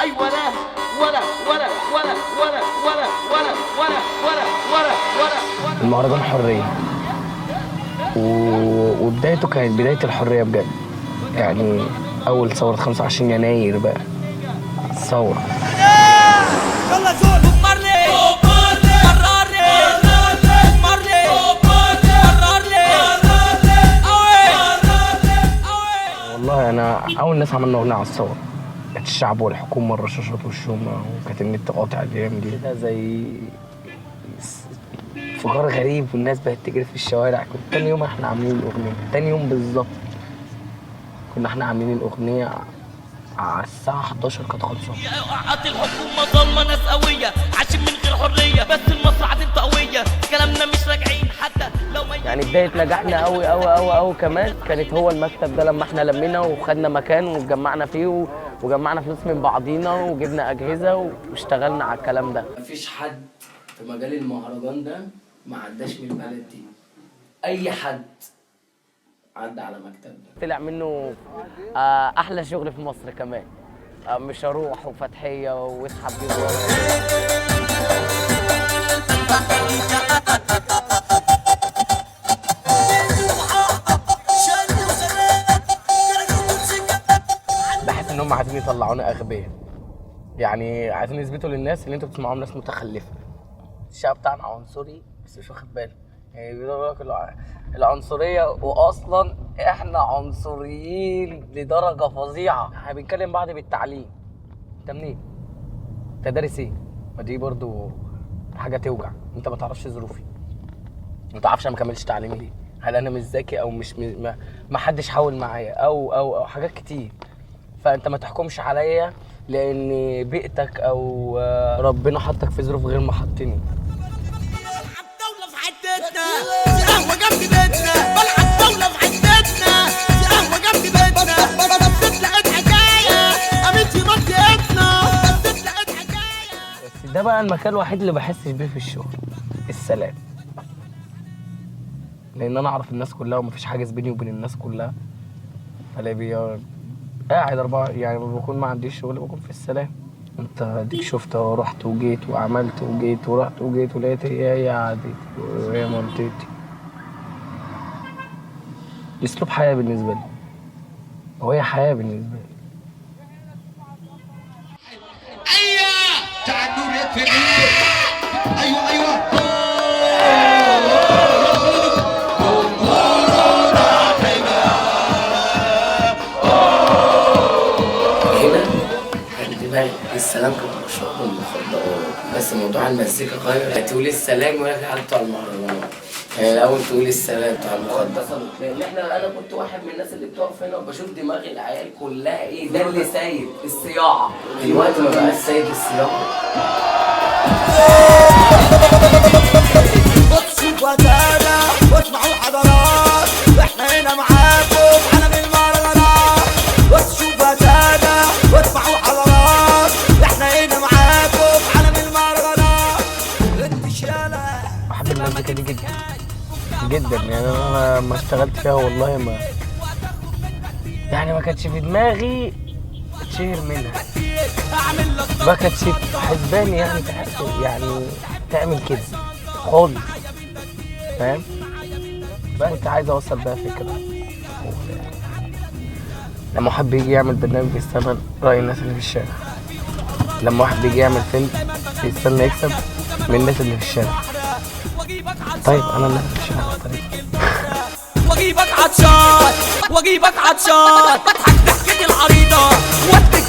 ايوه لا ولا ولا ولا ولا ولا ولا ولا ولا ولا ولا. المهرجان حريه وبدايته كانت بدايه الحريه بجد، يعني اول ثوره 25 يناير بقى ثوره. يلا زول والله انا اول ناس عملنا اغنيه على الثوره كانت الشعب والحكومه الرشاشات والشومه، وكانت النت قاطع الايام دي كده زي انفجار غريب والناس بقت تجري في الشوارع. كنت تاني يوم احنا عاملين الاغنيه، تاني يوم بالظبط كنا احنا عاملين الاغنيه على الساعه 11 كانت خلصانه. وقعت الحكومه ظلمه ناس قويه عايشين من غير حريه، بس المصلحه هتبقى قويه كلامنا مش راجعين حتى لو ما يعني بدايه نجاحنا قوي قوي قوي قوي كمان كانت هو المكتب ده، لما احنا لمينا وخدنا مكان واتجمعنا فيه وجمعنا فلوس من بعضينا وجبنا اجهزه واشتغلنا على الكلام ده. مفيش حد في مجال المهرجان ده ما عداش من البلد دي، اي حد عدى على مكتب ده طلع منه احلى شغل في مصر كمان. مش هروح وفتحيه واسحب بيه. بحس ان هم عايزين يطلعونا اغبياء، يعني عايزين يثبتوا للناس ان انتوا بتسمعوهم ناس متخلفه. الشعب بتاعنا عنصري بس مش واخد باله، يعني بيقولوا لك العنصريه واصلا احنا عنصريين لدرجه فظيعه. احنا بنكلم بعض بالتعليم. انت منين؟ انت دارس ايه؟ ما دي برضو حاجه توجع. انت ما تعرفش ظروفي، ما تعرفش انا ما كملتش تعليمي ليه، هل انا مش ذكي او مش ما حدش حاول معايا او حاجات كتير. فانت ما تحكمش عليا لان بيئتك او ربنا حطك في ظروف غير ما حطني. الدولة في حتتنا دي قهوة جنب بيتنا، بلعب دولة في حتتنا دي قهوة جنب بيتنا، بس لقيت حكاية قامتي منطقتنا، بس لقيت حكاية. بس ده بقى المكان الوحيد اللي بحسش بيه في الشغل، السلام. لان انا اعرف الناس كلها ومفيش حاجز بيني وبين الناس كلها، فلاقي قاعد يعني بكون ما عنديش شغل بكون في السلام. انت اديك شفت رحت وجيت وعملت وجيت ورحت وجيت ولقيت هي عادتي وهي منطقتي. اسلوب حياه بالنسبه لي، وهي حياه بالنسبه لي. ايوه تعال النور يطفي النور. ايوه ايوه السلام كان مشروع المخدرات، بس موضوع المزيكا غير. تقول السلام ولا على بتوع المهرجانات، يعني الاول تقول السلام بتوع المخدرات. لان انا كنت واحد من الناس اللي بتقف هنا وبشوف دماغ العيال كلها ايه ده اللي سايد الصياعه. دلوقتي ما بقاش سايد الصياعه. بصوا وتانا واسمعوا حضارات، احنا هنا معاكم عالم المهرجانات. بصوا وتانا واسمعوا حضارات، احنا هنا معاكم عالم المهرجانات. انتشالة بحب المزيكا دي جدا جدا، يعني انا ما اشتغلت فيها والله ما كانتش في دماغي اتشهر منها، ما كانتش حسباني يعني تعمل كده خالص، فاهم؟ بس كنت عايز اوصل بقى فكره. لما واحد بيجي يعمل برنامج بيستنى رأي الناس اللي في الشارع، لما واحد بيجي يعمل فيلم بيستنى يكسب من الناس اللي في الشارع. طيب انا اللي في الشارع واجيبك عطشان بضحك ضحكتي العريضة واديك